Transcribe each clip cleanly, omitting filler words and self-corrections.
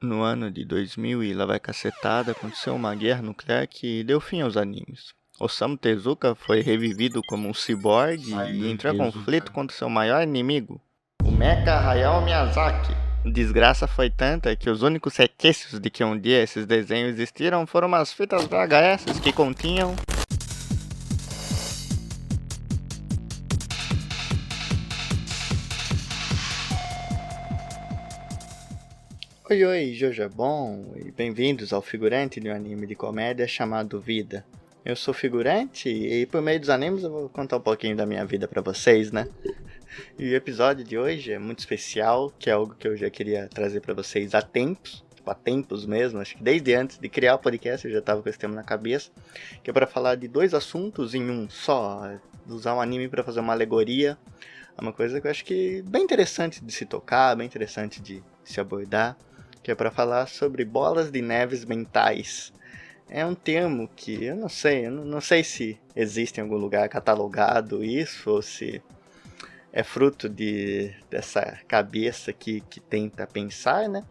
No ano de 2000 e lá vai cacetada, aconteceu uma guerra nuclear que deu fim aos animes. Osamu Tezuka foi revivido como um ciborgue Ai, e meu entrou em Deus, conflito cara. contra seu maior inimigo, o Mecha Hayao Miyazaki. A desgraça foi tanta que os únicos requisitos de que um dia esses desenhos existiram foram umas fitas VHS que continham. Oi, oi, Jojo é bom e bem-vindos ao figurante de um anime de comédia chamado Vida. Eu sou figurante e por meio dos animes eu vou contar um pouquinho da minha vida pra vocês, né? E o episódio de hoje é muito especial, que é algo que eu já queria trazer pra vocês há tempos, tipo, há tempos mesmo, acho que desde antes de criar o podcast eu já tava com esse tema na cabeça, que é pra falar de dois assuntos em um só, usar um anime pra fazer uma alegoria, é uma coisa que eu acho que bem interessante de se tocar, bem interessante de se abordar, que é pra falar sobre bolas de neves mentais. É um termo que eu não sei se existe em algum lugar catalogado isso, ou se é fruto dessa cabeça que tenta pensar, né?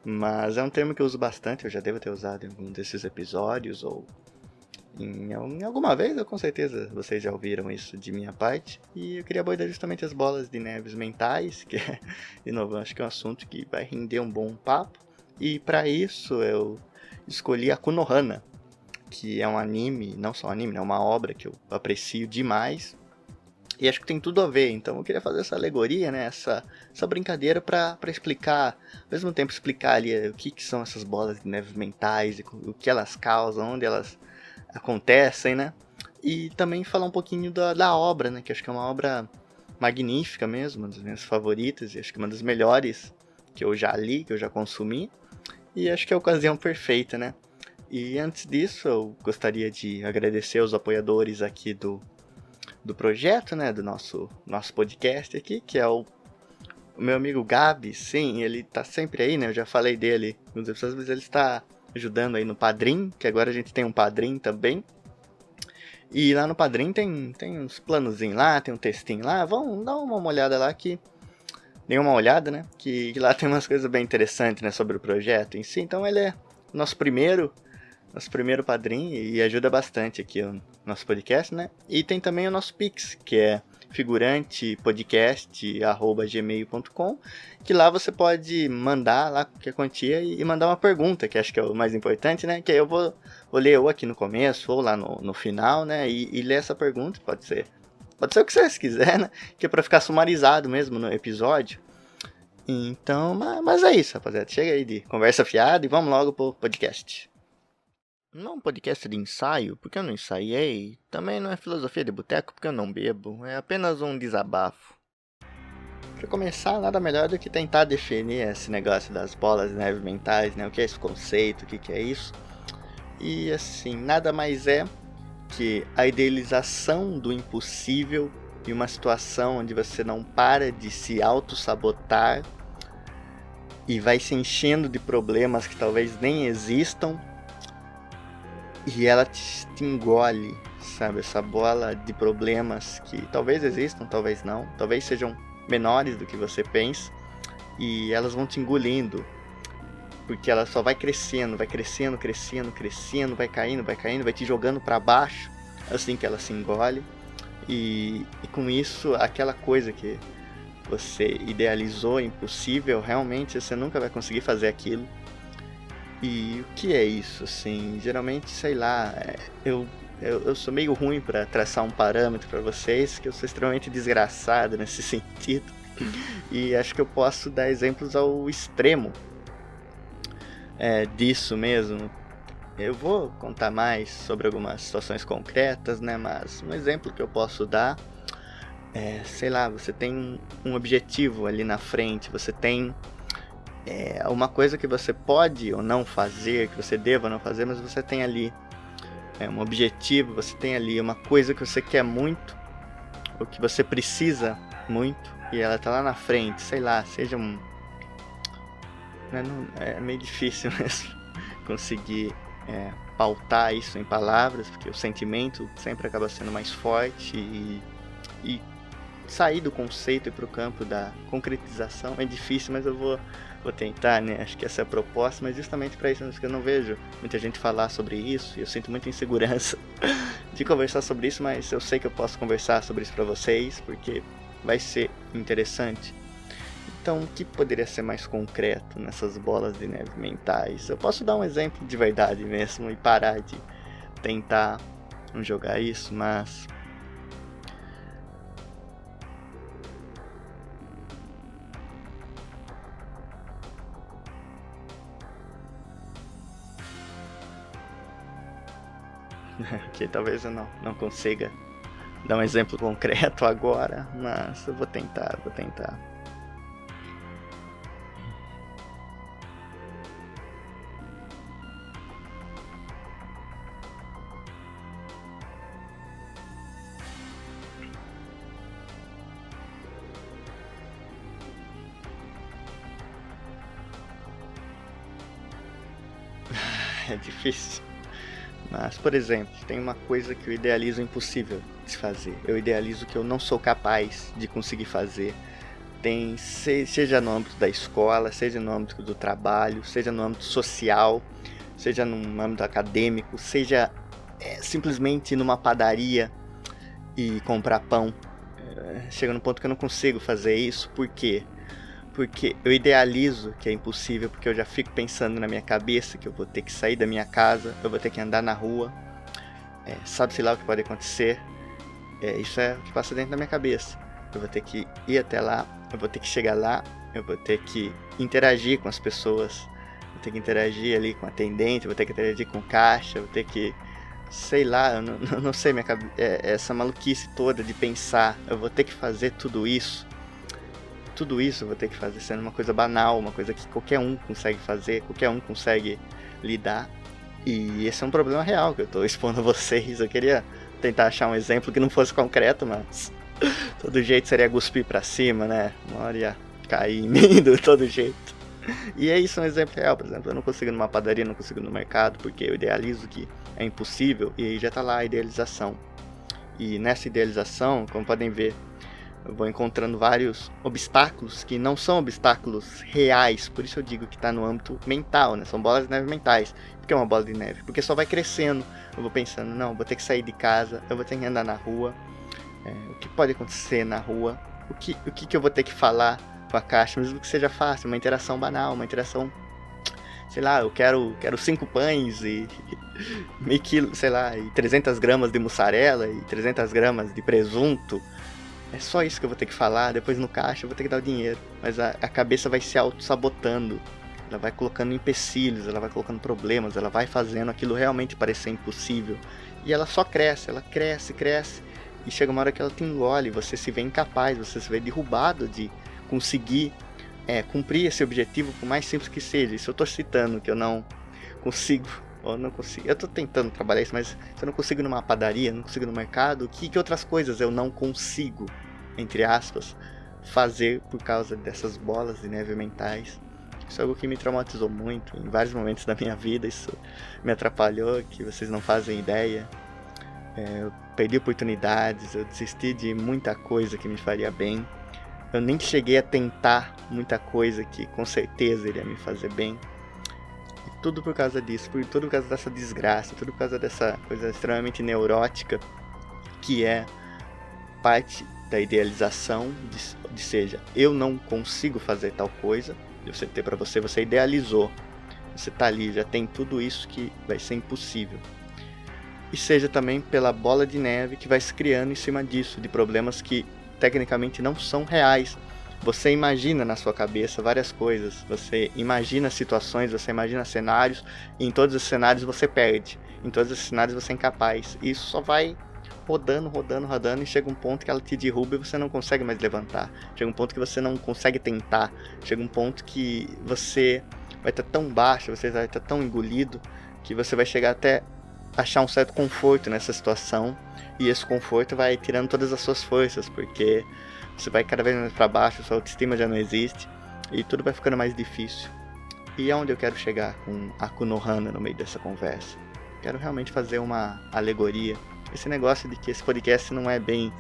Mas é um termo que eu uso bastante, eu já devo ter usado em algum desses episódios, ou em alguma vez, com certeza vocês já ouviram isso de minha parte. E eu queria abordar justamente as bolas de neves mentais, que é, de novo, acho que é um assunto que vai render um bom papo. E para isso eu escolhi a Konohana, que é um anime, não só um anime, é uma obra que eu aprecio demais. E acho que tem tudo a ver, então eu queria fazer essa alegoria, né, essa brincadeira para explicar, ao mesmo tempo explicar ali o que são essas bolas de neve mentais, o que elas causam, onde elas acontecem, né, e também falar um pouquinho da obra, né, que acho que é uma obra magnífica mesmo, uma das minhas favoritas, e acho que uma das melhores que eu já li, que eu já consumi, e acho que é a ocasião perfeita, né. E antes disso, eu gostaria de agradecer aos apoiadores aqui do projeto, né, do nosso podcast aqui, que é o meu amigo Gabi. Sim, ele tá sempre aí, né, eu já falei dele nos episódios, mas ele está ajudando aí no Padrim, que agora a gente tem um Padrim também. E lá no Padrim tem uns planozinhos lá, tem um textinho lá, vão dar uma olhada lá que... Dê uma olhada, né, que lá tem umas coisas bem interessantes, né, sobre o projeto em si. Então ele é nosso primeiro padrinho e ajuda bastante aqui o nosso podcast, né? E tem também o nosso Pix, que é figurantepodcast@gmail.com, que lá você pode mandar lá qualquer quantia e mandar uma pergunta, que acho que é o mais importante, né? Que aí eu vou ler ou aqui no começo ou lá no final, né? E ler essa pergunta, pode ser o que vocês quiserem, né? Que é pra ficar sumarizado mesmo no episódio. Então, mas é isso, rapaziada. Chega aí de conversa fiada e vamos logo pro podcast. Não é um podcast de ensaio, porque eu não ensaiei. Também não é filosofia de boteco, porque eu não bebo. É apenas um desabafo. Pra começar, nada melhor do que tentar definir esse negócio das bolas de neve mentais, né? O que é esse conceito, o que é isso. E assim, nada mais é que a idealização do impossível em uma situação onde você não para de se auto-sabotar e vai se enchendo de problemas que talvez nem existam. E ela te engole, sabe? Essa bola de problemas que talvez existam, talvez não. Talvez sejam menores do que você pensa. E elas vão te engolindo. Porque ela só vai crescendo, vai caindo, vai te jogando para baixo. Assim que ela se engole. E com isso, aquela coisa que você idealizou impossível, realmente você nunca vai conseguir fazer aquilo. E o que é isso, assim? Geralmente, sei lá, eu sou meio ruim para traçar um parâmetro para vocês, que eu sou extremamente desgraçado nesse sentido. E acho que eu posso dar exemplos ao extremo disso mesmo. Eu vou contar mais sobre algumas situações concretas, né? Mas um exemplo que eu posso dar é, sei lá, você tem um objetivo ali na frente, você tem uma coisa que você pode ou não fazer, que você deva ou não fazer, mas você tem ali um objetivo, você tem ali uma coisa que você quer muito, ou que você precisa muito, e ela tá lá na frente, sei lá, seja um... É meio difícil mesmo conseguir pautar isso em palavras, porque o sentimento sempre acaba sendo mais forte e sair do conceito e pro campo da concretização é difícil, mas eu vou Vou tentar, né? Acho que essa é a proposta, mas justamente para isso que eu não vejo muita gente falar sobre isso. E eu sinto muita insegurança de conversar sobre isso, mas eu sei que eu posso conversar sobre isso para vocês, porque vai ser interessante. Então, o que poderia ser mais concreto nessas bolas de neve mentais? Eu posso dar um exemplo de verdade mesmo e parar de tentar jogar isso, mas que talvez eu não consiga dar um exemplo concreto agora, mas eu vou tentar. É difícil. Mas, por exemplo, tem uma coisa que eu idealizo impossível de se fazer. Eu idealizo que eu não sou capaz de conseguir fazer. Seja no âmbito da escola, seja no âmbito do trabalho, seja no âmbito social, seja no âmbito acadêmico, seja simplesmente numa padaria e comprar pão. Chega no ponto que eu não consigo fazer isso. Por quê? Porque eu idealizo que é impossível, porque eu já fico pensando na minha cabeça que eu vou ter que sair da minha casa, eu vou ter que andar na rua, sabe-se lá o que pode acontecer. Isso é o que passa dentro da minha cabeça. Eu vou ter que ir até lá, eu vou ter que chegar lá, eu vou ter que interagir com as pessoas, vou ter que interagir ali com o atendente, vou ter que interagir com o caixa, vou ter que, sei lá, eu não sei, minha cabeça, essa maluquice toda de pensar, eu vou ter que fazer tudo isso eu vou ter que fazer sendo uma coisa banal, uma coisa que qualquer um consegue fazer, qualquer um consegue lidar. E esse é um problema real que eu tô expondo a vocês. Eu queria tentar achar um exemplo que não fosse concreto, mas todo jeito seria cuspir pra cima, né? Uma hora ia cair em mim de todo jeito. E é isso, um exemplo real. Por exemplo, eu não consigo ir numa padaria, não consigo ir no mercado, porque eu idealizo que é impossível, e aí já tá lá a idealização. E nessa idealização, como podem ver, eu vou encontrando vários obstáculos que não são obstáculos reais. Por isso eu digo que está no âmbito mental, né? São bolas de neve mentais. Por que é uma bola de neve? Porque só vai crescendo. Eu vou pensando, não, vou ter que sair de casa, eu vou ter que andar na rua. O que pode acontecer na rua? O que eu vou ter que falar com a caixa? Mesmo que seja fácil, uma interação banal, uma interação... Sei lá, eu quero 5 pães e meio quilo, sei lá, e 300 gramas de mussarela e 300 gramas de presunto. É só isso que eu vou ter que falar, depois no caixa eu vou ter que dar o dinheiro. Mas a cabeça vai se auto-sabotando. Ela vai colocando empecilhos, ela vai colocando problemas, ela vai fazendo aquilo realmente parecer impossível. E ela só cresce, ela cresce. E chega uma hora que ela te engole, você se vê incapaz, você se vê derrubado de conseguir cumprir esse objetivo, por mais simples que seja. Isso eu tô citando, que eu não consigo... Eu não consigo. Eu tô tentando trabalhar isso, mas se eu não consigo ir numa padaria, não consigo ir no mercado, que outras coisas eu não consigo, entre aspas, fazer por causa dessas bolas de neve mentais? Isso é algo que me traumatizou muito em vários momentos da minha vida. Isso me atrapalhou, que vocês não fazem ideia. Eu perdi oportunidades, eu desisti de muita coisa que me faria bem. Eu nem cheguei a tentar muita coisa que com certeza iria me fazer bem. Tudo por causa disso, tudo por causa dessa desgraça, tudo por causa dessa coisa extremamente neurótica que é parte da idealização, de seja, eu não consigo fazer tal coisa, você ter para você idealizou, você tá ali, já tem tudo isso que vai ser impossível. E seja também pela bola de neve que vai se criando em cima disso, de problemas que tecnicamente não são reais. Você imagina na sua cabeça várias coisas, você imagina situações, você imagina cenários, e em todos os cenários você perde, em todos os cenários você é incapaz. E isso só vai rodando, e chega um ponto que ela te derruba e você não consegue mais levantar. Chega um ponto que você não consegue tentar, chega um ponto que você vai estar tão baixo, você vai estar tão engolido, que você vai chegar até achar um certo conforto nessa situação, e esse conforto vai tirando todas as suas forças, porque você vai cada vez mais para baixo, sua autoestima já não existe, e tudo vai ficando mais difícil. E é onde eu quero chegar com a Konohana no meio dessa conversa. Quero realmente fazer uma alegoria. Esse negócio de que esse podcast não é bem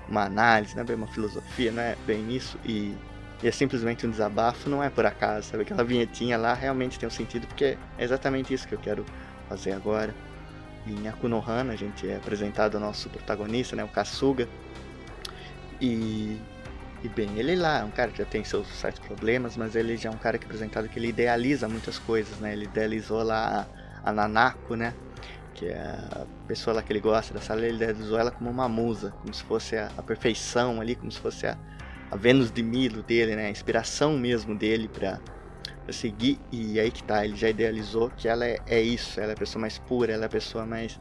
uma análise, não é bem uma filosofia, não é bem isso, e e é simplesmente um desabafo, não é por acaso, sabe? Aquela vinhetinha lá realmente tem um sentido, porque é exatamente isso que eu quero fazer agora. Em Aku no Hana a gente é apresentado ao nosso protagonista, né, o Kasuga, e bem, ele lá é um cara que já tem seus certos problemas, mas ele já é um cara que é apresentado que ele idealiza muitas coisas, né? Ele idealizou lá a Nanako, né? Que é a pessoa lá que ele gosta da sala, ele idealizou ela como uma musa, como se fosse a perfeição ali, como se fosse a Vênus de Milo dele, né? A inspiração mesmo dele pra seguir. E aí que tá, ele já idealizou que ela é isso, ela é a pessoa mais pura, ela é a pessoa mais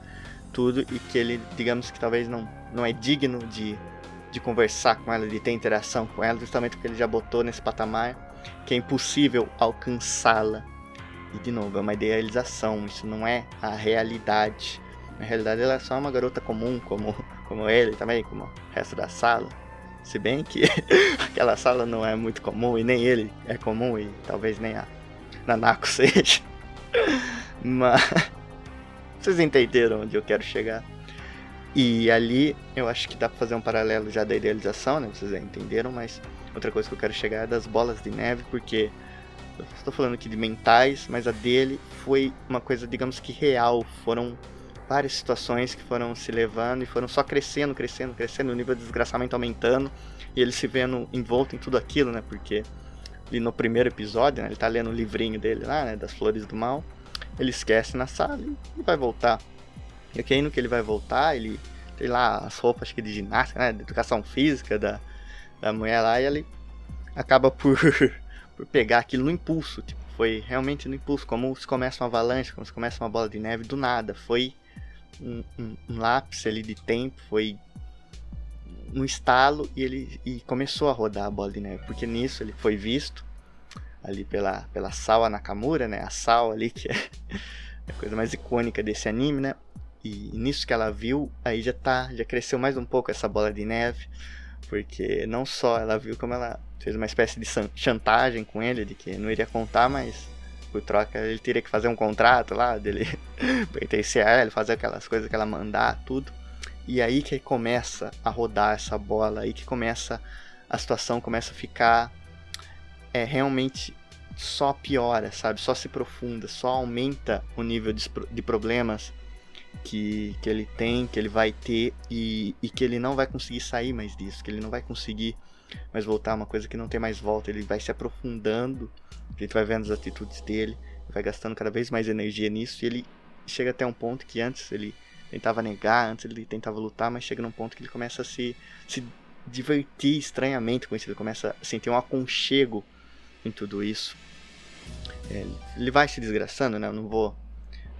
tudo, e que ele, digamos que talvez não é digno de conversar com ela, de ter interação com ela, justamente porque ele já botou nesse patamar que é impossível alcançá-la. E de novo, é uma idealização, isso não é a realidade. Na realidade ela é só uma garota comum, como ele também, como o resto da sala. Se bem que aquela sala não é muito comum, e nem ele é comum, e talvez nem a Nanako seja. Mas vocês entenderam onde eu quero chegar. E ali eu acho que dá pra fazer um paralelo já da idealização, né? Vocês já entenderam, mas outra coisa que eu quero chegar é das bolas de neve, porque eu estou falando aqui de mentais, mas a dele foi uma coisa, digamos que real. Foram várias situações que foram se levando e foram só crescendo, o nível de desgraçamento aumentando, e ele se vendo envolto em tudo aquilo, né? Porque ali no primeiro episódio, né, ele tá lendo o livrinho dele lá, né, das Flores do Mal, ele esquece na sala e vai voltar. E aqui no que ele vai voltar, ele tem lá as roupas, acho que de ginástica, né, de educação física da mulher lá, e ele acaba por pegar aquilo no impulso, tipo, foi realmente no impulso, como se começa uma avalanche, como se começa uma bola de neve do nada, foi um lápis ali de tempo, foi um estalo, e começou a rodar a bola de neve, porque nisso ele foi visto ali pela Sawa Nakamura, né, a Sawa ali, que é a coisa mais icônica desse anime, né, e nisso que ela viu, aí já cresceu mais um pouco essa bola de neve, porque não só ela viu, como ela fez uma espécie de chantagem com ele, de que não iria contar, mas por troca ele teria que fazer um contrato lá, dele pertencer a ela, fazer aquelas coisas que ela mandar, tudo. E aí que começa a rodar essa bola, aí que começa a situação, começa a ficar realmente só piora, sabe? Só se aprofunda, só aumenta o nível de problemas que ele tem, que ele vai ter, e que ele não vai conseguir sair mais disso, que ele não vai conseguir mais voltar a uma coisa que não tem mais volta. Ele vai se aprofundando, a gente vai vendo as atitudes dele, vai gastando cada vez mais energia nisso, e ele chega até um ponto que antes ele tentava negar, antes ele tentava lutar, mas chega num ponto que ele começa a se divertir estranhamente com isso, ele começa a sentir um aconchego em tudo isso. Ele vai se desgraçando, né? Eu não vou...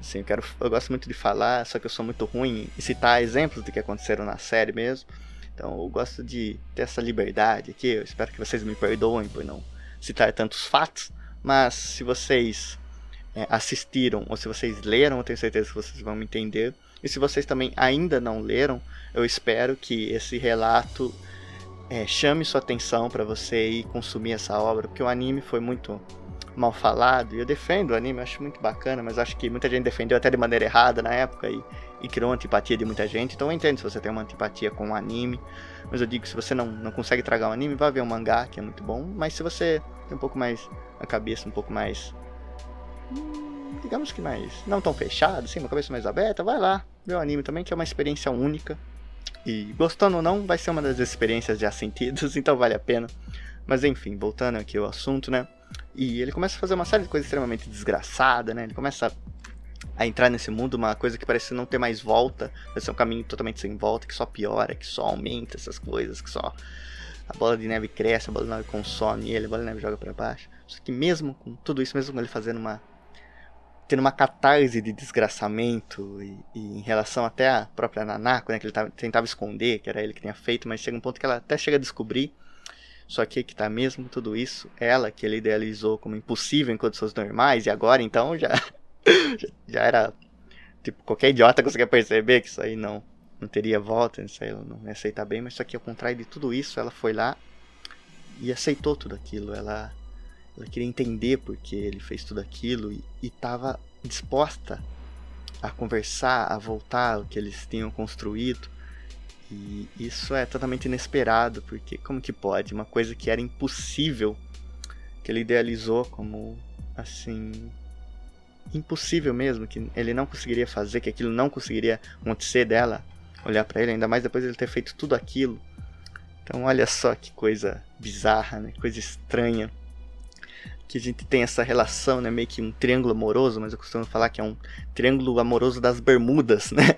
Assim, eu gosto muito de falar, só que eu sou muito ruim em citar exemplos do que aconteceram na série mesmo. Então eu gosto de ter essa liberdade aqui. Eu espero que vocês me perdoem por não citar tantos fatos. Mas se vocês assistiram ou se vocês leram, eu tenho certeza que vocês vão me entender. E se vocês também ainda não leram, eu espero que esse relato chame sua atenção para você ir consumir essa obra. Porque o anime foi muito mal falado, e eu defendo o anime, eu acho muito bacana, mas acho que muita gente defendeu até de maneira errada na época e criou antipatia de muita gente. Então eu entendo se você tem uma antipatia com o anime, mas eu digo que se você não consegue tragar o anime, vá ver o mangá, que é muito bom. Mas se você tem um pouco mais a cabeça, um pouco mais, digamos que mais, não tão fechado, assim, uma cabeça mais aberta, vai lá ver o anime também, que é uma experiência única, e gostando ou não, vai ser uma das experiências já sentidas, então vale a pena. Mas enfim, voltando aqui ao assunto, né? E ele começa a fazer uma série de coisas extremamente desgraçadas, né? Ele começa a entrar nesse mundo, uma coisa que parece não ter mais volta, vai ser um caminho totalmente sem volta, que só piora, que só aumenta essas coisas, que só a bola de neve cresce, a bola de neve consome ele, a bola de neve joga pra baixo. Só que mesmo com tudo isso, mesmo com ele tendo uma catarse de desgraçamento, e em relação até à própria Nanako, né, que ele tentava esconder, que era ele que tinha feito, mas chega um ponto que ela até chega a descobrir. Só que tá mesmo tudo isso, ela que ele idealizou como impossível em condições normais, e agora então já era, tipo, qualquer idiota conseguia perceber que isso aí não teria volta, isso aí ela não ia aceitar bem. Mas só que ao contrário de tudo isso, ela foi lá e aceitou tudo aquilo, ela queria entender por que ele fez tudo aquilo, e estava disposta a conversar, a voltar ao que eles tinham construído. E isso é totalmente inesperado, porque como que pode? Uma coisa que era impossível, que ele idealizou como, assim, impossível mesmo, que ele não conseguiria fazer, que aquilo não conseguiria acontecer dela, olhar pra ele, ainda mais depois de ele ter feito tudo aquilo. Então olha só que coisa bizarra, né? Coisa estranha. Que a gente tem essa relação, né? Meio que um triângulo amoroso, mas eu costumo falar que é um triângulo amoroso das Bermudas, né?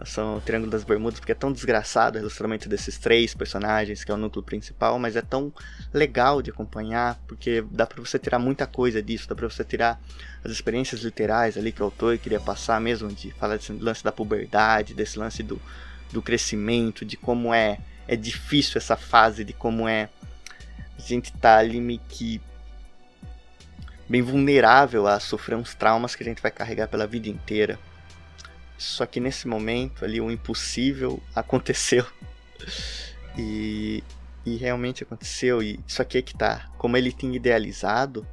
São o triângulo das Bermudas, porque é tão desgraçado o relacionamento desses três personagens, que é o núcleo principal, mas é tão legal de acompanhar, porque dá pra você tirar muita coisa disso, dá pra você tirar as experiências literais ali que o autor queria passar mesmo, de falar desse lance da puberdade, desse lance do crescimento, de como é difícil essa fase, de como a gente tá ali meio que bem vulnerável a sofrer uns traumas que a gente vai carregar pela vida inteira. Só que nesse momento ali o impossível aconteceu. E realmente aconteceu. E só que é que tá, como ele tinha idealizado,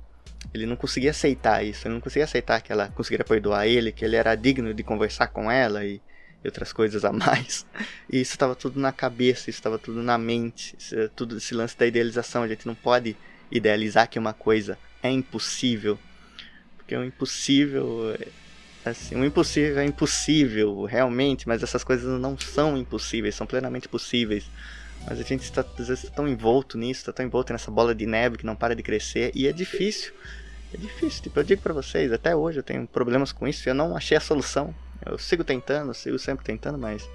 ele não conseguia aceitar isso. Ele não conseguia aceitar que ela conseguiria perdoar ele, que ele era digno de conversar com ela e outras coisas a mais. E isso estava tudo na cabeça, isso estava tudo na mente. Tudo esse lance da idealização. A gente não pode idealizar que uma coisa é impossível, porque o impossível, assim, o impossível é impossível realmente, mas essas coisas não são impossíveis, são plenamente possíveis. Mas a gente está às vezes tão envolto nisso, está tão envolto nessa bola de neve que não para de crescer, e é difícil, tipo, eu digo pra vocês, até hoje eu tenho problemas com isso e eu não achei a solução. Eu sigo tentando, sigo sempre tentando, mas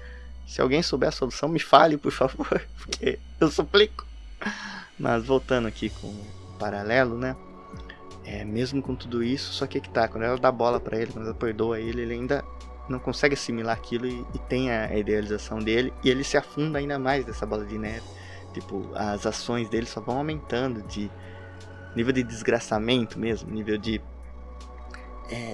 se alguém souber a solução, me fale, por favor, porque eu suplico. Mas voltando aqui com o paralelo, né? Mesmo com tudo isso, só que tá, quando ela dá bola pra ele, quando ela perdoa ele, ele ainda não consegue assimilar aquilo e tem a idealização dele, e ele se afunda ainda mais dessa bola de neve. Tipo, as ações dele só vão aumentando de nível de desgraçamento mesmo, nível de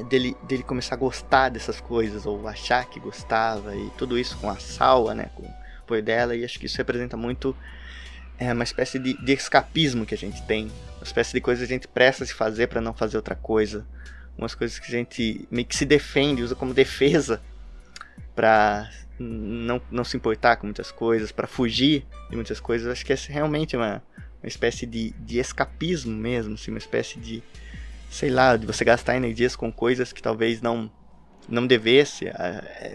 dele começar a gostar dessas coisas, ou achar que gostava, e tudo isso com a Salwa, né, com o apoio dela, e acho que isso representa muito uma espécie de escapismo que a gente tem, uma espécie de coisa que a gente presta se fazer para não fazer outra coisa, umas coisas que a gente meio que se defende, usa como defesa para não se importar com muitas coisas, para fugir de muitas coisas. Acho que é realmente uma espécie de escapismo mesmo, assim, uma espécie de, sei lá, de você gastar energias com coisas que talvez não devesse,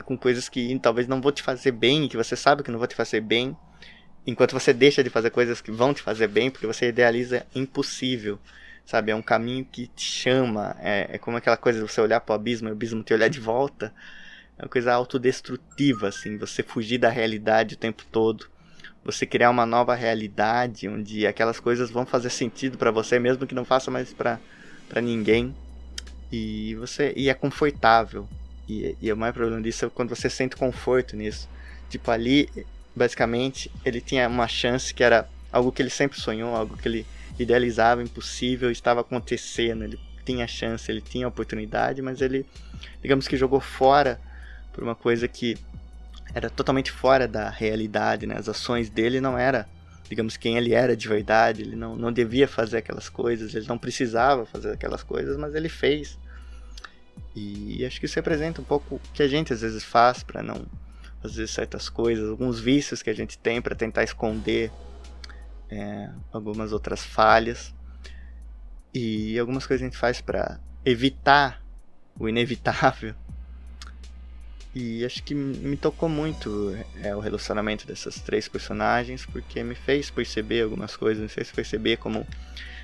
com coisas que talvez não vão te fazer bem, que você sabe que não vão te fazer bem, enquanto você deixa de fazer coisas que vão te fazer bem, porque você idealiza impossível, sabe? É um caminho que te chama, é como aquela coisa de você olhar pro abismo e o abismo te olhar de volta. É uma coisa autodestrutiva, assim, você fugir da realidade o tempo todo, você criar uma nova realidade, onde aquelas coisas vão fazer sentido pra você, mesmo que não faça mais pra ninguém, e é confortável, e o maior problema disso é quando você sente conforto nisso. Tipo, ali, basicamente, ele tinha uma chance que era algo que ele sempre sonhou, algo que ele idealizava, impossível, estava acontecendo. Ele tinha chance, ele tinha oportunidade, mas ele, digamos que jogou fora por uma coisa que era totalmente fora da realidade, né? As ações dele não era, digamos, quem ele era de verdade. Ele não devia fazer aquelas coisas, ele não precisava fazer aquelas coisas, mas ele fez. E acho que isso representa um pouco o que a gente às vezes faz para não fazer certas coisas, alguns vícios que a gente tem para tentar esconder algumas outras falhas, e algumas coisas a gente faz para evitar o inevitável. E acho que me tocou muito o relacionamento dessas três personagens, porque me fez perceber algumas coisas, me fez perceber como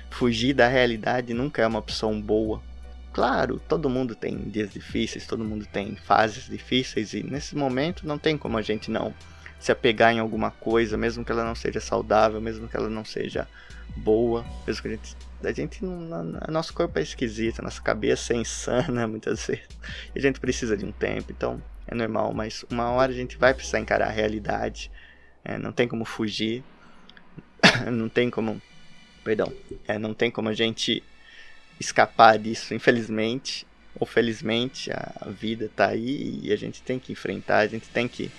fugir da realidade nunca é uma opção boa. Claro, todo mundo tem dias difíceis, todo mundo tem fases difíceis, e nesse momento não tem como a gente não se apegar em alguma coisa, mesmo que ela não seja saudável, mesmo que ela não seja boa, mesmo que nosso corpo é esquisito, a nossa cabeça é insana muitas vezes, e a gente precisa de um tempo, então é normal, mas uma hora a gente vai precisar encarar a realidade, não tem como fugir, não tem como a gente escapar disso, infelizmente ou felizmente. A vida tá aí e a gente tem que enfrentar, a gente tem que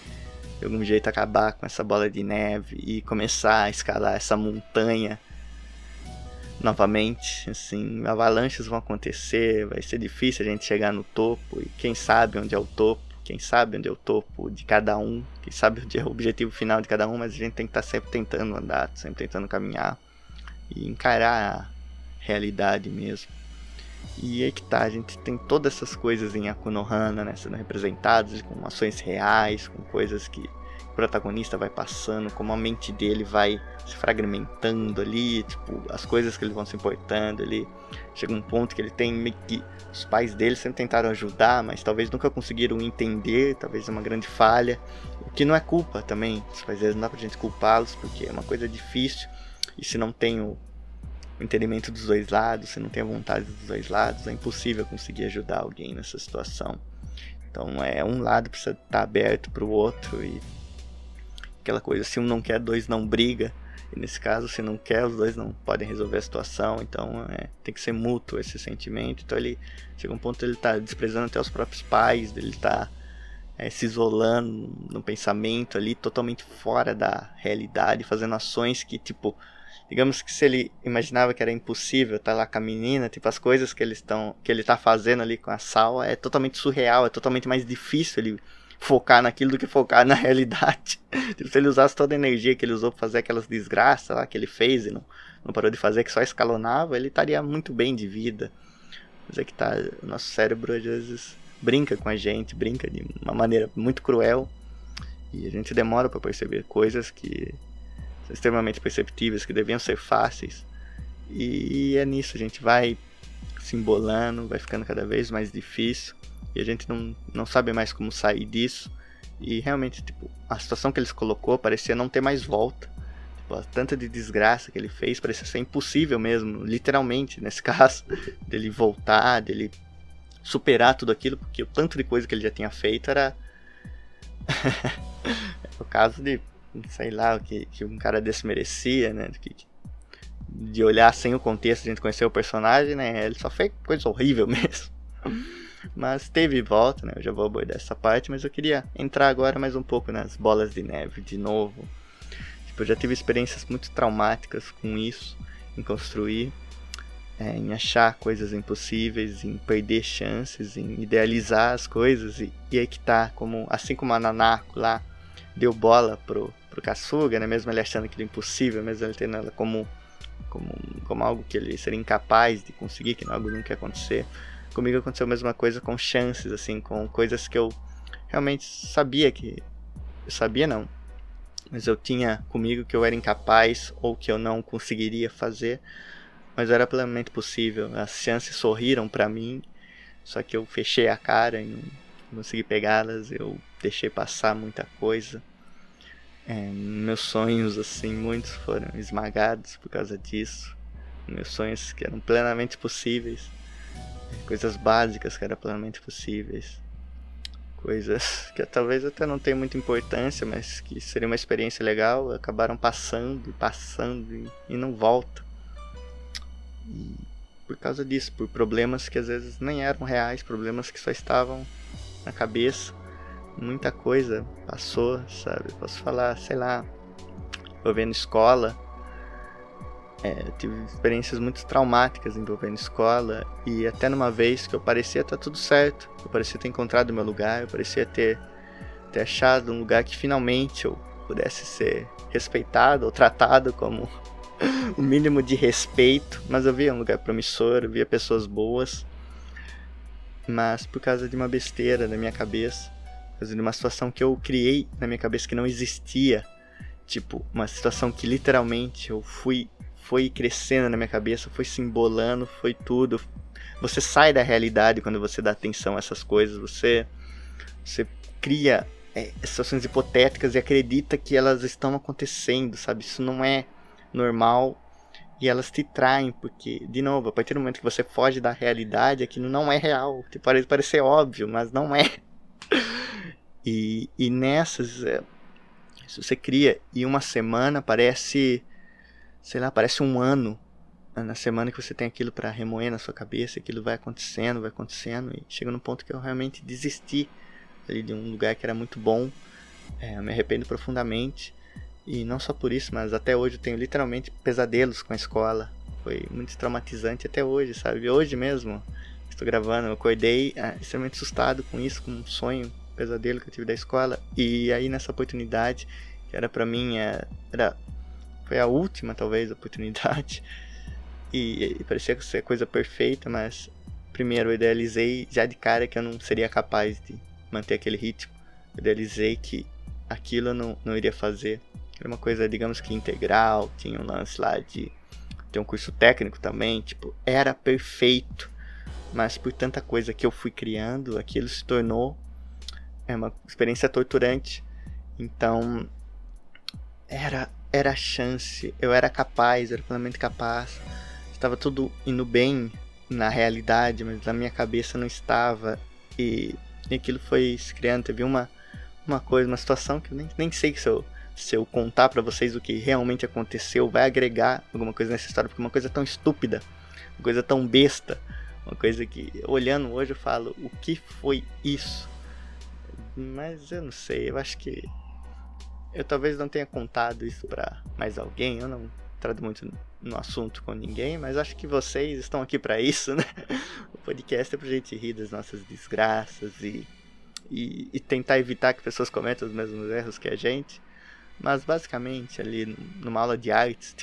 de algum jeito acabar com essa bola de neve e começar a escalar essa montanha novamente. Assim, avalanches vão acontecer, vai ser difícil a gente chegar no topo, e quem sabe onde é o topo, quem sabe onde é o topo de cada um, quem sabe onde é o objetivo final de cada um, mas a gente tem que estar sempre tentando andar, sempre tentando caminhar e encarar a realidade mesmo. E aí que tá, a gente tem todas essas coisas em Akunohana, né, sendo representadas com ações reais, com coisas que o protagonista vai passando, como a mente dele vai se fragmentando ali, tipo, as coisas que eles vão se importando ali. Chega um ponto que ele tem meio que... Os pais dele sempre tentaram ajudar, mas talvez nunca conseguiram entender, talvez é uma grande falha. O que não é culpa também, os pais deles não dá pra gente culpá-los, porque é uma coisa difícil, e se não tem o entendimento dos dois lados, se não tem a vontade dos dois lados, é impossível conseguir ajudar alguém nessa situação. Então um lado precisa estar aberto para o outro, e aquela coisa, se um não quer, dois não briga, e nesse caso, se não quer, os dois não podem resolver a situação, então tem que ser mútuo esse sentimento. Então ele chega um ponto que ele está desprezando até os próprios pais, ele está se isolando no pensamento ali, totalmente fora da realidade, fazendo ações que, tipo, digamos que se ele imaginava que era impossível estar lá com a menina, tipo, as coisas que ele tá fazendo ali com a Sawa é totalmente surreal, é totalmente mais difícil ele focar naquilo do que focar na realidade. Tipo, se ele usasse toda a energia que ele usou pra fazer aquelas desgraças lá que ele fez e não parou de fazer, que só escalonava, ele estaria muito bem de vida. Mas é que tá, o nosso cérebro às vezes brinca com a gente, brinca de uma maneira muito cruel, e a gente demora pra perceber coisas que são extremamente perceptíveis, que deviam ser fáceis, e é nisso, a gente vai se embolando, vai ficando cada vez mais difícil, e a gente não sabe mais como sair disso, e realmente, tipo, a situação que ele se colocou parecia não ter mais volta, tipo, a tanta de desgraça que ele fez, parecia ser impossível mesmo, literalmente, nesse caso, dele voltar, dele superar tudo aquilo, porque o tanto de coisa que ele já tinha feito era o caso de, sei lá, o que um cara desse merecia, né, de olhar sem o contexto, a gente conhecer o personagem, né, ele só fez coisa horrível mesmo. Mas teve volta, né, eu já vou abordar essa parte, mas eu queria entrar agora mais um pouco nas bolas de neve de novo. Tipo, eu já tive experiências muito traumáticas com isso, em construir, em achar coisas impossíveis, em perder chances, em idealizar as coisas, e aí que tá, assim como a Nanako lá deu bola pro Kasuga, né, mesmo ele achando aquilo impossível, mesmo ele tendo ela como algo que ele seria incapaz de conseguir, que algo nunca ia acontecer. Comigo aconteceu a mesma coisa com chances, assim, com coisas que eu realmente sabia não, mas eu tinha comigo que eu era incapaz ou que eu não conseguiria fazer, mas era plenamente possível. As chances sorriram pra mim, só que eu fechei a cara e não consegui pegá-las, eu deixei passar muita coisa. Meus sonhos, assim, muitos foram esmagados por causa disso. Meus sonhos que eram plenamente possíveis, coisas básicas que eram plenamente possíveis, coisas que talvez até não tenham muita importância, mas que seria uma experiência legal, acabaram passando e não voltam. E por causa disso, por problemas que às vezes nem eram reais, problemas que só estavam na cabeça. Muita coisa passou, sabe? Posso falar, sei lá, envolvendo escola. Eu tive experiências muito traumáticas envolvendo escola, e até numa vez que eu parecia estar tudo certo, eu parecia ter encontrado o meu lugar, eu parecia ter achado um lugar que finalmente eu pudesse ser respeitado ou tratado como o mínimo de respeito, mas eu via um lugar promissor, eu via pessoas boas, mas por causa de uma besteira da minha cabeça, por causa de uma situação que eu criei na minha cabeça que não existia, tipo, uma situação que literalmente foi crescendo na minha cabeça, foi se embolando, foi tudo. Você sai da realidade quando você dá atenção a essas coisas, você cria situações hipotéticas e acredita que elas estão acontecendo, sabe? Isso não é normal e elas te traem, porque, de novo, a partir do momento que você foge da realidade, aquilo não é real. Pode parecer óbvio, mas não é. E nessas, se você cria, e uma semana parece, sei lá, parece um ano. Na semana que você tem aquilo pra remoer na sua cabeça, aquilo vai acontecendo, e chega num ponto que eu realmente desisti ali de um lugar que era muito bom. Eu me arrependo profundamente, e não só por isso, mas até hoje eu tenho literalmente pesadelos com a escola. Foi muito traumatizante até hoje, sabe? Hoje mesmo, estou gravando, eu acordei extremamente assustado com isso, com um sonho pesadelo que eu tive da escola. E aí nessa oportunidade, que era pra mim, foi a última talvez oportunidade, e parecia ser a coisa perfeita, mas primeiro eu idealizei já de cara que eu não seria capaz de manter aquele ritmo. Eu idealizei que aquilo eu não iria fazer. Era uma coisa, digamos que integral, tinha um lance lá de ter um curso técnico também, tipo, era perfeito. Mas por tanta coisa que eu fui criando, aquilo se tornou uma experiência torturante. Então, era a chance, eu era capaz, era plenamente capaz. Estava tudo indo bem na realidade, mas na minha cabeça não estava. E aquilo foi se criando. Teve uma coisa, uma situação que eu nem sei se eu contar pra vocês o que realmente aconteceu, vai agregar alguma coisa nessa história, porque uma coisa tão estúpida, uma coisa tão besta, uma coisa que, olhando hoje, eu falo, o que foi isso? Mas eu não sei, eu acho que eu talvez não tenha contado isso pra mais alguém, eu não trato muito no assunto com ninguém, mas acho que vocês estão aqui pra isso, né? O podcast é pra gente rir das nossas desgraças e tentar evitar que pessoas cometam os mesmos erros que a gente. Mas basicamente ali numa aula de artes,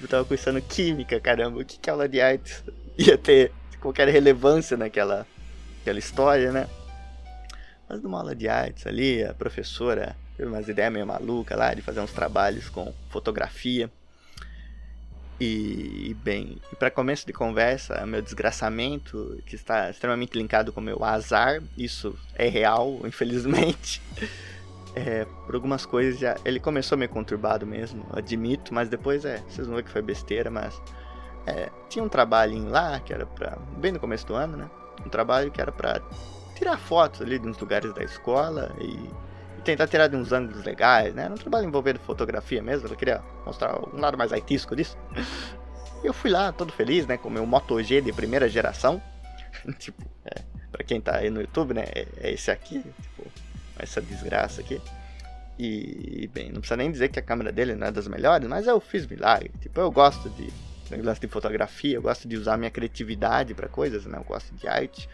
eu tava cursando química, caramba, o que aula de artes ia ter qualquer relevância naquela história, né? Mas numa aula de artes ali, a professora teve umas ideias meio malucas lá de fazer uns trabalhos com fotografia. E para começo de conversa, meu desgraçamento, que está extremamente linkado com o meu azar, isso é real, infelizmente. Por algumas coisas já. Ele começou meio conturbado mesmo, admito, mas depois vocês vão ver que foi besteira, mas. Tinha um trabalhinho lá, que era pra. Bem no começo do ano, né? Um trabalho que era pra tirar fotos ali de uns lugares da escola e tentar tirar de uns ângulos legais, né? Era um trabalho envolvendo fotografia mesmo, eu queria mostrar um lado mais artístico disso. E eu fui lá, todo feliz, né? Com o meu Moto G de primeira geração. Tipo, pra quem tá aí no YouTube, né? É esse aqui, tipo. Essa desgraça aqui. E, bem, não precisa nem dizer que a câmera dele não é das melhores, mas eu fiz milagre. Tipo, eu gosto de fotografia, eu gosto de usar a minha criatividade pra coisas, né? Eu gosto de arte.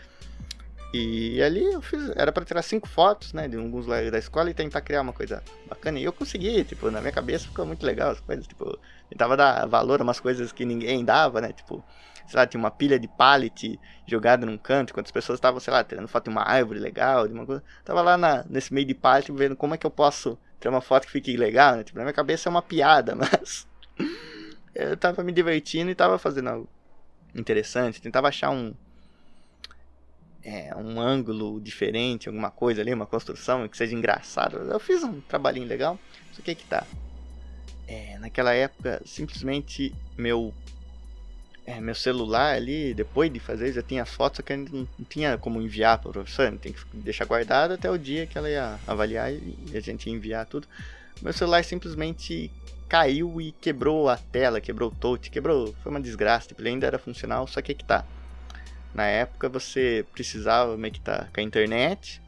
E ali eu fiz, era pra tirar 5 fotos, né? De alguns lugares da escola e tentar criar uma coisa bacana. E eu consegui, tipo, na minha cabeça ficou muito legal as coisas, tipo, tentava dar valor a umas coisas que ninguém dava, né? Tipo, sei lá, tinha uma pilha de pallet jogada num canto, enquanto as pessoas estavam, sei lá, tirando foto de uma árvore legal, de uma coisa. Tava lá nesse meio de pallet vendo como é que eu posso tirar uma foto que fique legal, né? Tipo, na minha cabeça é uma piada, mas eu tava me divertindo e tava fazendo algo interessante, tentava achar um ângulo diferente, alguma coisa ali, uma construção que seja engraçado. Eu fiz um trabalhinho legal, só que tá. Naquela época, simplesmente meu celular ali, depois de fazer, já tinha as fotos, só que ainda não tinha como enviar para o professor, tem que deixar guardado até o dia que ela ia avaliar e a gente ia enviar tudo. Meu celular simplesmente caiu e quebrou a tela, quebrou o touch, foi uma desgraça, tipo, ele ainda era funcional, só que tá. Na época você precisava meio que estar com a internet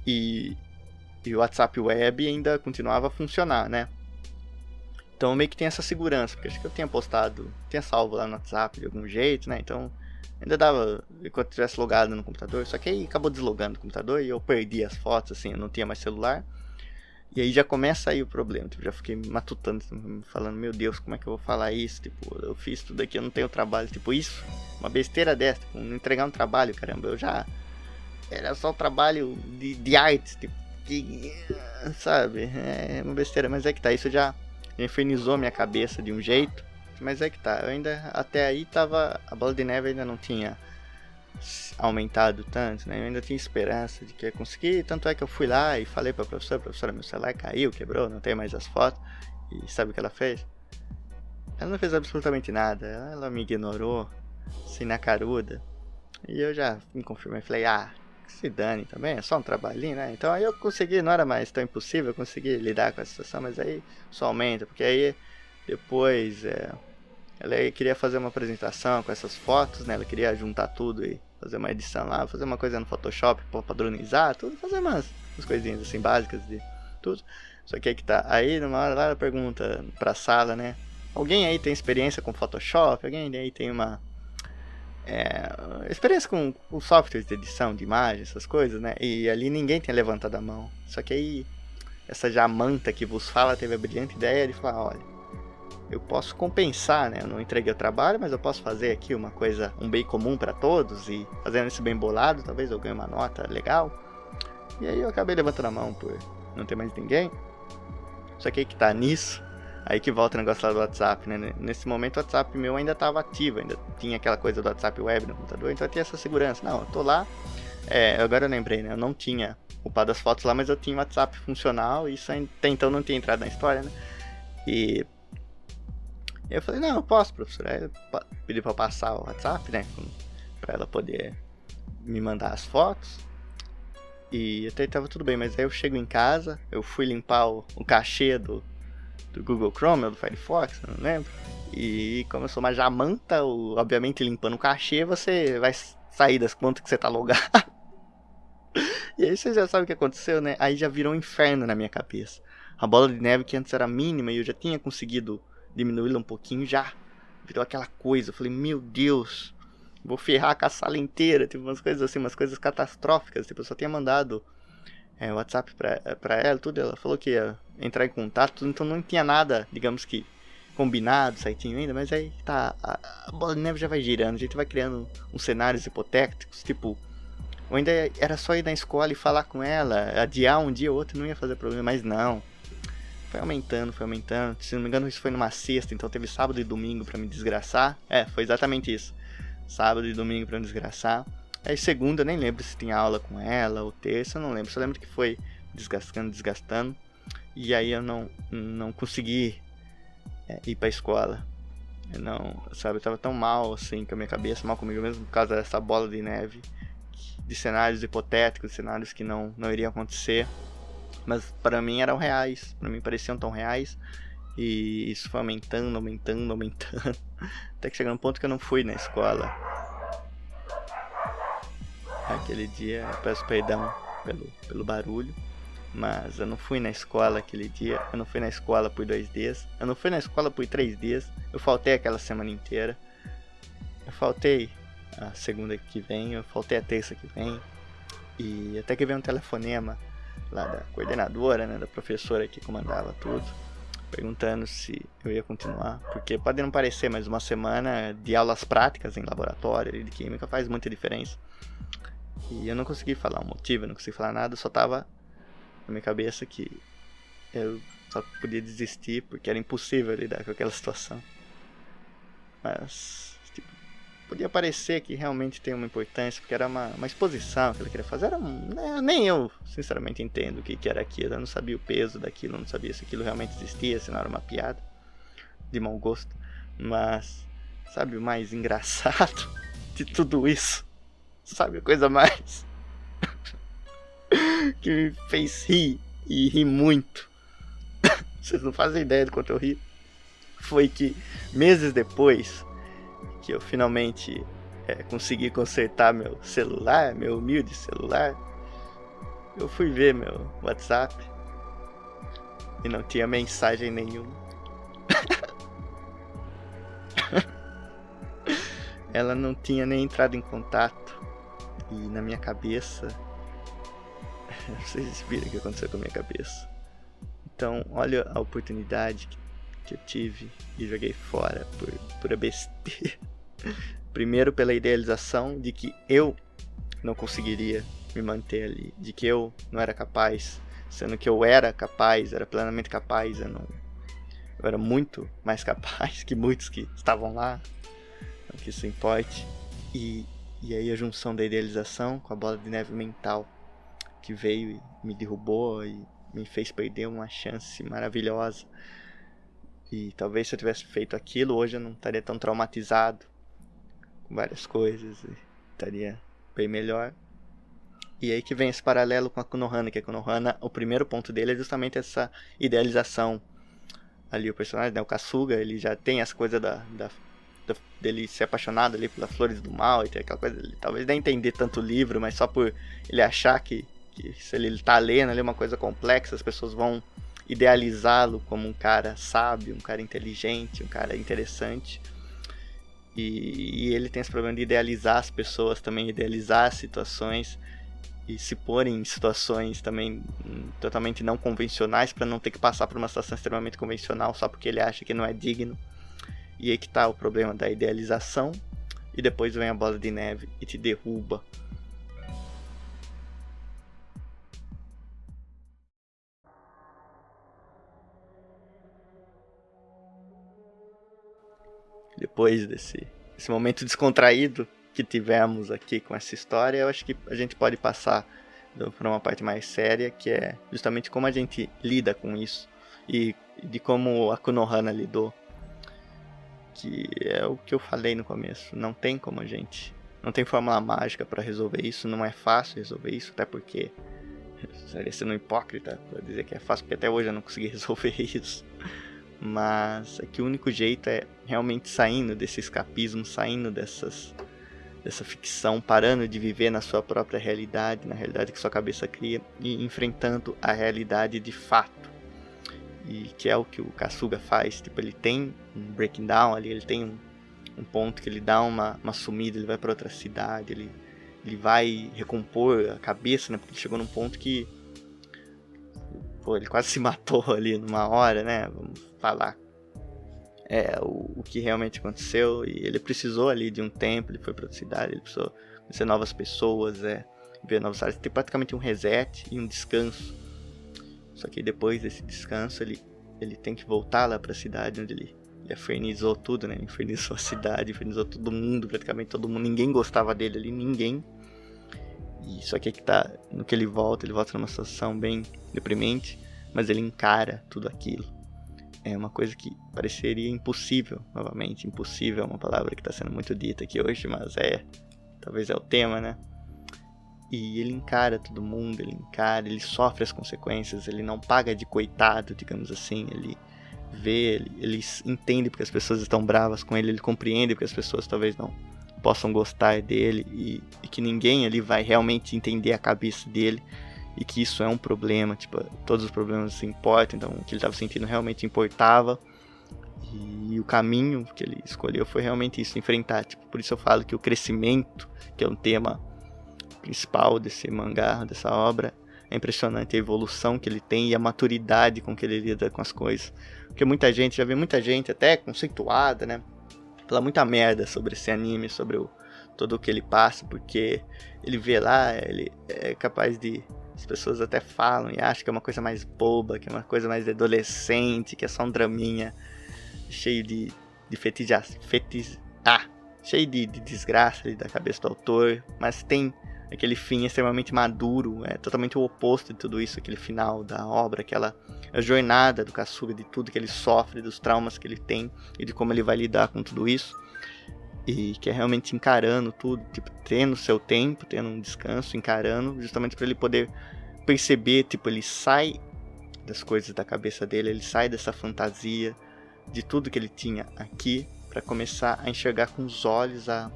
e o WhatsApp Web ainda continuava a funcionar, né? Então meio que tem essa segurança, porque acho que eu tinha salvo lá no WhatsApp de algum jeito, né? Então ainda dava, enquanto eu estivesse logado no computador, só que aí acabou deslogando o computador e eu perdi as fotos, assim, eu não tinha mais celular. E aí já começa aí o problema, tipo, já fiquei matutando, falando, meu Deus, como é que eu vou falar isso? Tipo, eu fiz tudo aqui, eu não tenho trabalho, tipo, isso, uma besteira dessa, tipo, não entregar um trabalho, caramba, era só um trabalho de arte, tipo, sabe, é uma besteira, mas é que tá, isso já infernizou minha cabeça de um jeito, mas é que tá, eu ainda, até aí a bola de neve ainda não tinha aumentado tanto, né? Eu ainda tinha esperança de que ia conseguir, tanto é que eu fui lá e falei pra professora, meu celular caiu, quebrou, não tem mais as fotos. E sabe o que ela fez? Ela não fez absolutamente nada, ela me ignorou, assim, na caruda. E eu já me confirmei, falei, que se dane também, é só um trabalhinho, né? Então aí eu consegui, não era mais tão impossível, eu consegui lidar com a situação, mas aí só aumenta, porque aí depois ela queria fazer uma apresentação com essas fotos, né? Ela queria juntar tudo e fazer uma edição lá, fazer uma coisa no Photoshop pra padronizar, tudo, fazer umas coisinhas assim básicas de tudo. Só que aí que tá. Aí numa hora lá ela pergunta pra sala, né? Alguém aí tem experiência com Photoshop? Alguém aí tem uma experiência com softwares de edição de imagem, essas coisas, né? E ali ninguém tinha levantado a mão. Só que aí, essa Jamanta que vos fala teve a brilhante ideia de falar, olha, eu posso compensar, né? Eu não entreguei o trabalho, mas eu posso fazer aqui uma coisa, um bem comum para todos, e fazendo isso bem bolado, talvez eu ganhe uma nota legal. E aí eu acabei levantando a mão por não ter mais ninguém. Só que aí que tá nisso, aí que volta o negócio lá do WhatsApp, né? Nesse momento o WhatsApp meu ainda estava ativo, ainda tinha aquela coisa do WhatsApp web no computador, então eu tinha essa segurança. Não, eu tô lá, agora eu lembrei, né? Eu não tinha upado as fotos lá, mas eu tinha o WhatsApp funcional, e isso até então não tinha entrado na história, né? E eu falei, não, eu posso, professora. Aí eu pedi pra eu passar o WhatsApp, né? Pra ela poder me mandar as fotos. E até tava tudo bem, mas aí eu chego em casa, eu fui limpar o cachê do Google Chrome ou do Firefox, não lembro. E como eu sou uma jamanta, obviamente limpando o cachê, você vai sair das contas que você tá logado. E aí você já sabe o que aconteceu, né? Aí já virou um inferno na minha cabeça. A bola de neve que antes era mínima e eu já tinha conseguido diminuí-la um pouquinho, já virou aquela coisa. Eu falei, meu Deus, vou ferrar com a sala inteira. Tipo, umas coisas assim, umas coisas catastróficas. Tipo, eu só tinha mandado WhatsApp pra ela, tudo. Ela falou que ia entrar em contato, então não tinha nada, digamos que, combinado, certinho ainda. Mas aí tá, a bola de neve já vai girando, a gente vai criando uns cenários hipotéticos. Tipo, eu ainda era só ir na escola e falar com ela, adiar um dia ou outro, não ia fazer problema, mas não. Foi aumentando. Se não me engano, isso foi numa sexta, então teve sábado e domingo pra me desgraçar. Foi exatamente isso. Sábado e domingo pra me desgraçar. Aí segunda, eu nem lembro se tinha aula com ela, ou terça, eu não lembro. Só lembro que foi desgastando. E aí eu não consegui ir pra escola. Eu tava tão mal assim com a minha cabeça, mal comigo mesmo, por causa dessa bola de neve. De cenários hipotéticos, cenários que não iriam acontecer. Mas para mim eram reais, para mim pareciam tão reais. E isso foi aumentando. Até que chegou um ponto que eu não fui na escola. Aquele dia, eu peço perdão pelo barulho, mas eu não fui na escola aquele dia. Eu não fui na escola por 2 dias. Eu não fui na escola por 3 dias. Eu faltei aquela semana inteira. Eu faltei a segunda que vem, eu faltei a terça que vem. E até que veio um telefonema lá da coordenadora, né, da professora que comandava tudo, perguntando se eu ia continuar, porque pode não parecer, mas uma semana de aulas práticas em laboratório de química faz muita diferença. E eu não consegui falar um motivo, eu não consegui falar nada, só tava na minha cabeça que eu só podia desistir porque era impossível lidar com aquela situação. Mas podia parecer que realmente tem uma importância, porque era uma exposição que ele queria fazer. Nem eu, sinceramente, entendo o que era aquilo. Eu não sabia o peso daquilo, eu não sabia se aquilo realmente existia, se não era uma piada de mau gosto. Mas, sabe o mais engraçado de tudo isso? Sabe a coisa mais que me fez rir, e rir muito? Vocês não fazem ideia do quanto eu ri. Foi que, meses depois que eu finalmente consegui consertar meu celular, meu humilde celular, eu fui ver meu WhatsApp e não tinha mensagem nenhuma. Ela não tinha nem entrado em contato. E na minha cabeça, vocês viram o que aconteceu com a minha cabeça. Então, olha a oportunidade que eu tive e joguei fora por pura besteira. Primeiro pela idealização de que eu não conseguiria me manter ali, de que eu não era capaz, sendo que eu era capaz, era plenamente capaz. Eu era muito mais capaz que muitos que estavam lá, não que isso importe. E aí a junção da idealização com a bola de neve mental que veio e me derrubou e me fez perder uma chance maravilhosa. E talvez se eu tivesse feito aquilo, hoje eu não estaria tão traumatizado com várias coisas, e estaria bem melhor. E aí que vem esse paralelo com a Konohana, que a Konohana, o primeiro ponto dele é justamente essa idealização. Ali o personagem, né, o Kasuga, ele já tem essa coisa dele ser apaixonado ali pelas flores do mal, e tem aquela coisa, ele talvez nem entender tanto o livro, mas só por ele achar que se ele tá lendo ali uma coisa complexa, as pessoas vão idealizá-lo como um cara sábio, um cara inteligente, um cara interessante. E ele tem esse problema de idealizar as pessoas também, idealizar as situações e se pôr em situações também totalmente não convencionais para não ter que passar por uma situação extremamente convencional só porque ele acha que não é digno. E aí que tá o problema da idealização, e depois vem a bola de neve e te derruba. Depois desse momento descontraído que tivemos aqui com essa história, eu acho que a gente pode passar para uma parte mais séria, que é justamente como a gente lida com isso e de como a Konohana lidou, que é o que eu falei no começo. Não tem como não tem fórmula mágica para resolver isso, não é fácil resolver isso, até porque estaria sendo hipócrita para dizer que é fácil, porque até hoje eu não consegui resolver isso. Mas é que o único jeito é realmente saindo desse escapismo, saindo dessa ficção, parando de viver na sua própria realidade, na realidade que sua cabeça cria, e enfrentando a realidade de fato. E que é o que o Kasuga faz. Tipo, ele tem um breaking down ali, ele tem um ponto que ele dá uma sumida, ele vai para outra cidade, ele vai recompor a cabeça, né? Porque ele chegou num ponto que ele quase se matou ali numa hora, né? Vamos falar o que realmente aconteceu. E ele precisou ali de um tempo, ele foi para outra cidade, ele precisou conhecer novas pessoas, ver novas áreas, ter praticamente um reset e um descanso. Só que depois desse descanso ele tem que voltar lá para a cidade onde ele infernizou tudo, né? Infernizou a cidade, infernizou todo mundo, praticamente todo mundo, ninguém gostava dele ali, ninguém. E só que tá, no que ele volta numa situação bem deprimente, mas ele encara tudo aquilo. É uma coisa que pareceria impossível, novamente, impossível é uma palavra que está sendo muito dita aqui hoje, mas talvez é o tema, né? E ele encara todo mundo, ele sofre as consequências, ele não paga de coitado, digamos assim, ele vê, ele entende porque as pessoas estão bravas com ele compreende porque as pessoas talvez não possam gostar dele e que ninguém ali vai realmente entender a cabeça dele e que isso é um problema, tipo, todos os problemas se importam, então o que ele estava sentindo realmente importava e o caminho que ele escolheu foi realmente isso, enfrentar, tipo, por isso eu falo que o crescimento, que é um tema principal desse mangá, dessa obra, é impressionante a evolução que ele tem e a maturidade com que ele lida com as coisas, porque já vi muita gente até conceituada, né, falar muita merda sobre esse anime, sobre todo o que ele passa, porque ele vê lá, ele é capaz de... As pessoas até falam e acham que é uma coisa mais boba, que é uma coisa mais adolescente, que é só um draminha cheio de cheio de desgraça ali da cabeça do autor, mas tem aquele fim extremamente maduro, é totalmente o oposto de tudo isso, aquele final da obra, aquela jornada do Kasuga, de tudo que ele sofre, dos traumas que ele tem e de como ele vai lidar com tudo isso, e que é realmente encarando tudo, tipo, tendo seu tempo, tendo um descanso, encarando, justamente para ele poder perceber, tipo, ele sai das coisas da cabeça dele, ele sai dessa fantasia, de tudo que ele tinha aqui, para começar a enxergar com os olhos a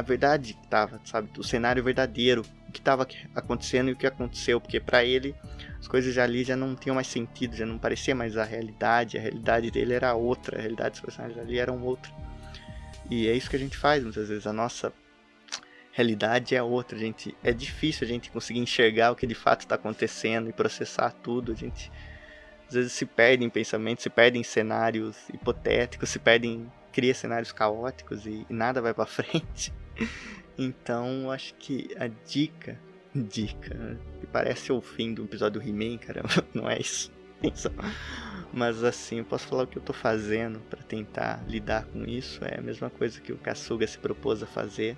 verdade que estava, sabe, o cenário verdadeiro, o que estava acontecendo e o que aconteceu, porque para ele as coisas ali já não tinham mais sentido, já não parecia mais a realidade dele era outra, a realidade dos personagens ali eram outra. E é isso que a gente faz muitas vezes, a nossa realidade é outra, é difícil a gente conseguir enxergar o que de fato está acontecendo e processar tudo, a gente às vezes se perde em pensamentos, se perde em cenários hipotéticos, cria cenários caóticos e nada vai pra frente. Então, acho que a dica, que parece o fim do episódio do He-Man, caramba, não é isso. Mas assim, eu posso falar o que eu tô fazendo pra tentar lidar com isso, é a mesma coisa que o Kasuga se propôs a fazer,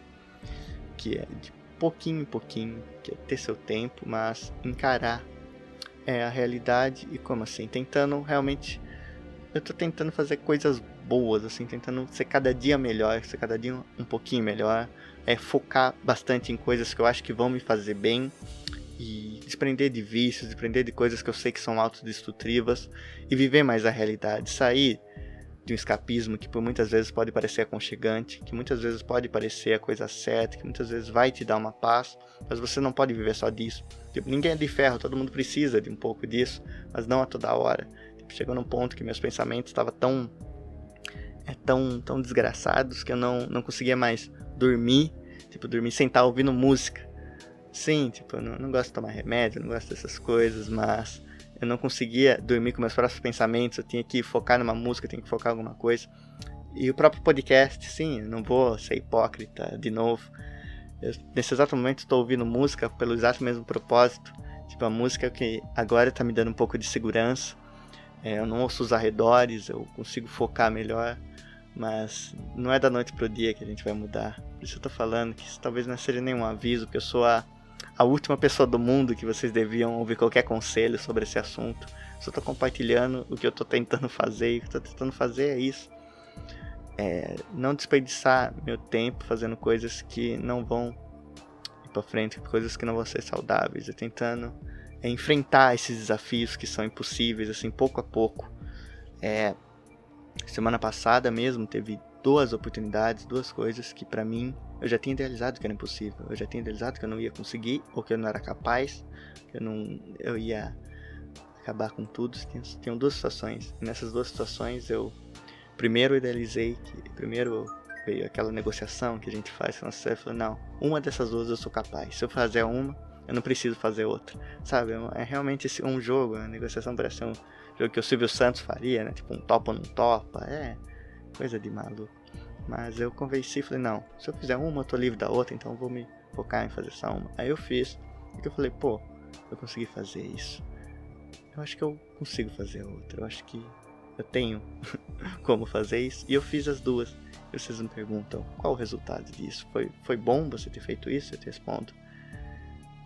que é de pouquinho em pouquinho, que é ter seu tempo, mas encarar a realidade e como assim, eu tô tentando fazer coisas boas, assim, tentando ser cada dia melhor, ser cada dia um pouquinho melhor, focar bastante em coisas que eu acho que vão me fazer bem e desprender de vícios, desprender de coisas que eu sei que são autodestrutivas e viver mais a realidade, sair de um escapismo que por muitas vezes pode parecer aconchegante, que muitas vezes pode parecer a coisa certa, que muitas vezes vai te dar uma paz, mas você não pode viver só disso. Tipo, ninguém é de ferro, todo mundo precisa de um pouco disso, mas não a toda hora. Tipo, chegou num ponto que meus pensamentos estavam tão tão desgraçados que eu não conseguia mais dormir. Tipo, dormir sem estar ouvindo música. Sim, tipo, eu não gosto de tomar remédio, eu não gosto dessas coisas, mas eu não conseguia dormir com meus próprios pensamentos, eu tinha que focar numa música, eu tinha que focar em alguma coisa. E o próprio podcast, sim, eu não vou ser hipócrita de novo. Nesse exato momento estou ouvindo música pelo exato mesmo propósito. Tipo, a música que agora está me dando um pouco de segurança. Eu não ouço os arredores, eu consigo focar melhor. Mas não é da noite pro dia que a gente vai mudar. Por isso eu tô falando que isso talvez não seja nenhum aviso, que eu sou a última pessoa do mundo que vocês deviam ouvir qualquer conselho sobre esse assunto. Eu só tô compartilhando o que eu tô tentando fazer, e o que eu tô tentando fazer é isso. Não desperdiçar meu tempo fazendo coisas que não vão ir pra frente, coisas que não vão ser saudáveis. Eu tentando enfrentar esses desafios que são impossíveis, assim, pouco a pouco. Semana passada mesmo teve 2 oportunidades, 2 coisas que pra mim eu já tinha idealizado que era impossível. Eu já tinha idealizado que eu não ia conseguir, ou que eu não era capaz, que eu ia acabar com tudo. Tinham 2 situações. E nessas 2 situações eu primeiro idealizei, primeiro veio aquela negociação que a gente faz com nosso cérebro, falou, não, uma dessas 2 eu sou capaz. Se eu fazer uma, eu não preciso fazer outra. Sabe, é realmente um jogo, a negociação parece um jogo que o Silvio Santos faria, né? Tipo, um topa ou não topa, coisa de maluco. Mas eu convenci, falei, não, se eu fizer uma, eu tô livre da outra, então eu vou me focar em fazer só uma. Aí eu fiz, e eu falei, pô, eu consegui fazer isso. Eu acho que eu consigo fazer outra, eu acho que eu tenho como fazer isso. E eu fiz as 2. E vocês me perguntam, qual o resultado disso? Foi bom você ter feito isso? Eu te respondo,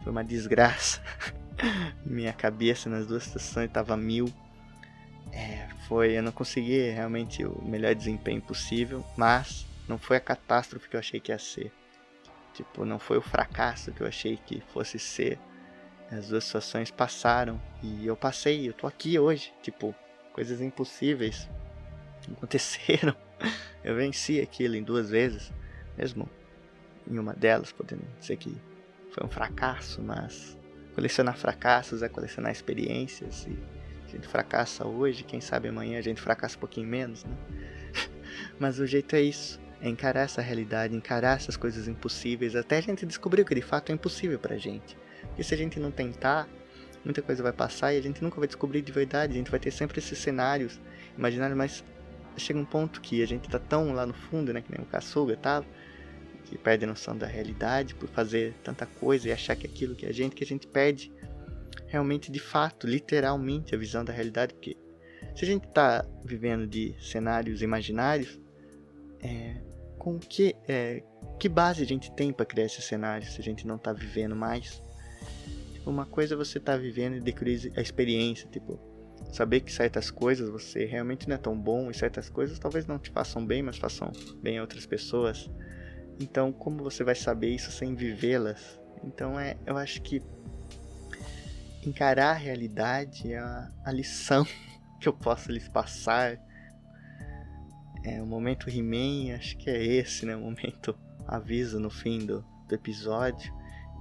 foi uma desgraça. Minha cabeça nas 2 situações tava 1000. Eu não consegui realmente o melhor desempenho possível, mas não foi a catástrofe que eu achei que ia ser. Tipo, não foi o fracasso que eu achei que fosse ser. As 2 situações passaram e eu passei, eu tô aqui hoje. Tipo, coisas impossíveis aconteceram. Eu venci aquilo em 2 vezes, mesmo em uma delas podendo dizer que foi um fracasso, mas colecionar fracassos é colecionar experiências, e a gente fracassa hoje, quem sabe amanhã a gente fracassa um pouquinho menos, né? Mas o jeito é isso, é encarar essa realidade, encarar essas coisas impossíveis, até a gente descobrir o que de fato é impossível pra gente. Porque se a gente não tentar, muita coisa vai passar e a gente nunca vai descobrir de verdade, a gente vai ter sempre esses cenários imaginários, mas chega um ponto que a gente tá tão lá no fundo, né, que nem o Kazuga tava, que perde a noção da realidade por fazer tanta coisa e achar que aquilo que a gente perde realmente, de fato, literalmente a visão da realidade, porque se a gente tá vivendo de cenários imaginários, com que base a gente tem para criar esses cenários se a gente não tá vivendo mais? Tipo, uma coisa é você tá vivendo e adquirir a experiência, tipo, saber que certas coisas você realmente não é tão bom e certas coisas talvez não te façam bem, mas façam bem a outras pessoas. Então, como você vai saber isso sem vivê-las? Então, eu acho que encarar a realidade é a lição que eu posso lhes passar. O momento He-Man, acho que é esse, né? O momento aviso no fim do episódio.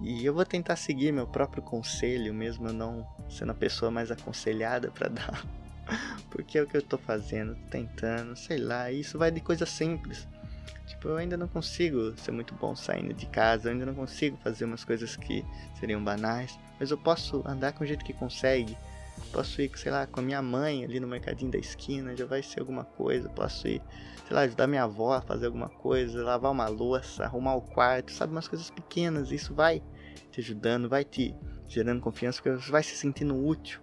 E eu vou tentar seguir meu próprio conselho, mesmo eu não sendo a pessoa mais aconselhada para dar. Porque é o que eu tô fazendo, tentando, sei lá. E isso vai de coisa simples. Tipo, eu ainda não consigo ser muito bom saindo de casa, eu ainda não consigo fazer umas coisas que seriam banais, mas eu posso andar com o jeito que consegue. Posso ir, sei lá, com a minha mãe ali no mercadinho da esquina, já vai ser alguma coisa. Posso ir, sei lá, ajudar minha avó a fazer alguma coisa, lavar uma louça, arrumar o quarto, sabe, umas coisas pequenas. Isso vai te ajudando, vai te gerando confiança, porque você vai se sentindo útil.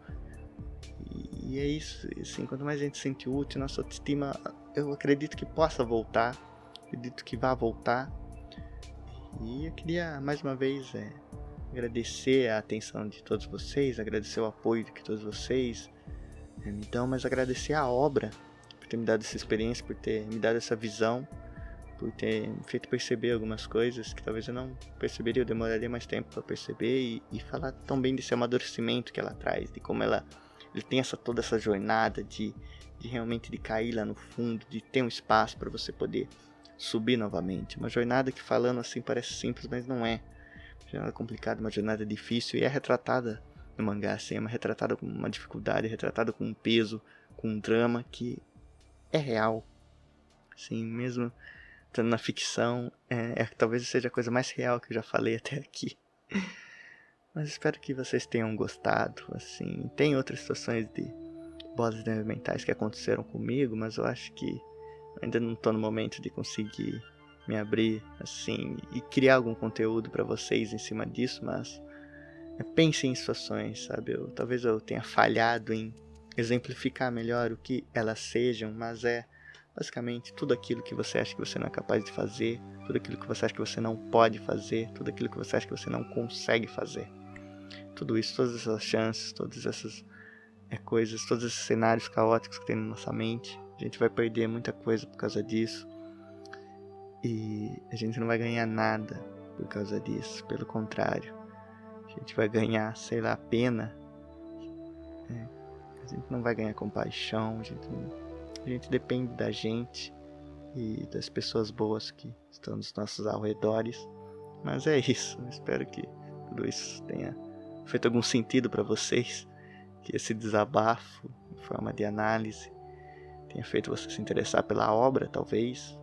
E é isso, assim, quanto mais a gente se sente útil, nossa autoestima, eu acredito que possa voltar. Acredito que vá voltar. E eu queria mais uma vez agradecer a atenção de todos vocês, agradecer o apoio que todos vocês me dão, mas agradecer a obra por ter me dado essa experiência, por ter me dado essa visão, por ter me feito perceber algumas coisas que talvez eu não perceberia, eu demoraria mais tempo para perceber, e falar tão bem desse amadurecimento que ela traz, de como ele tem toda essa jornada de realmente de cair lá no fundo, de ter um espaço para você poder subir novamente. Uma jornada que, falando assim, parece simples, mas não é. Uma jornada complicada, uma jornada difícil, e é retratada no mangá assim, é retratada com uma dificuldade, é retratada com um peso, com um drama que é real. assim, mesmo estando na ficção, talvez seja a coisa mais real que eu já falei até aqui. Mas espero que vocês tenham gostado, assim. Tem outras situações de bolas de neve mentais que aconteceram comigo, mas eu acho que ainda não tô no momento de conseguir me abrir, assim, e criar algum conteúdo pra vocês em cima disso, mas pense em situações, sabe? Talvez eu tenha falhado em exemplificar melhor o que elas sejam, mas basicamente tudo aquilo que você acha que você não é capaz de fazer, tudo aquilo que você acha que você não pode fazer, tudo aquilo que você acha que você não consegue fazer. Tudo isso, todas essas chances, todas essas coisas, todos esses cenários caóticos que tem na nossa mente, a gente vai perder muita coisa por causa disso. E a gente não vai ganhar nada por causa disso, pelo contrário. A gente vai ganhar, sei lá, pena. A gente não vai ganhar compaixão, a gente depende da gente e das pessoas boas que estão nos nossos arredores. Mas é isso, eu espero que tudo isso tenha feito algum sentido para vocês, que esse desabafo em forma de análise tenha feito você se interessar pela obra, talvez.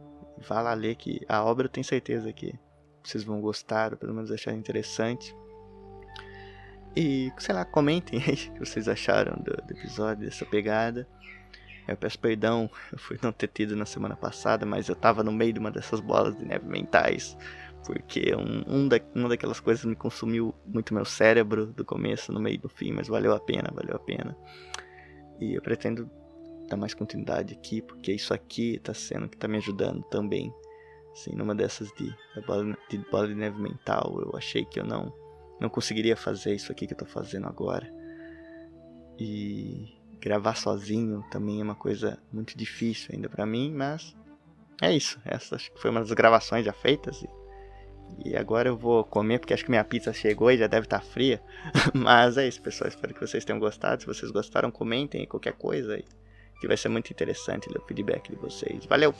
Vá lá ler, que a obra eu tenho certeza que vocês vão gostar, ou pelo menos achar interessante. E, sei lá, comentem aí o que vocês acharam do episódio, dessa pegada. Eu peço perdão por não ter tido na semana passada, mas eu tava no meio de uma dessas bolas de neve mentais, porque uma daquelas coisas me consumiu muito meu cérebro do começo, no meio do fim, mas valeu a pena. E eu pretendo dar mais continuidade aqui, porque isso aqui tá sendo que tá me ajudando também. Assim, numa dessas de bola de neve mental, eu achei que eu não conseguiria fazer isso aqui que eu tô fazendo agora. E gravar sozinho também é uma coisa muito difícil ainda pra mim, mas é isso. Essa acho que foi uma das gravações já feitas. E agora eu vou comer, porque acho que minha pizza chegou e já deve estar fria. Mas é isso, pessoal. Espero que vocês tenham gostado. Se vocês gostaram, comentem aí qualquer coisa aí, que vai ser muito interessante ler o feedback de vocês. Valeu!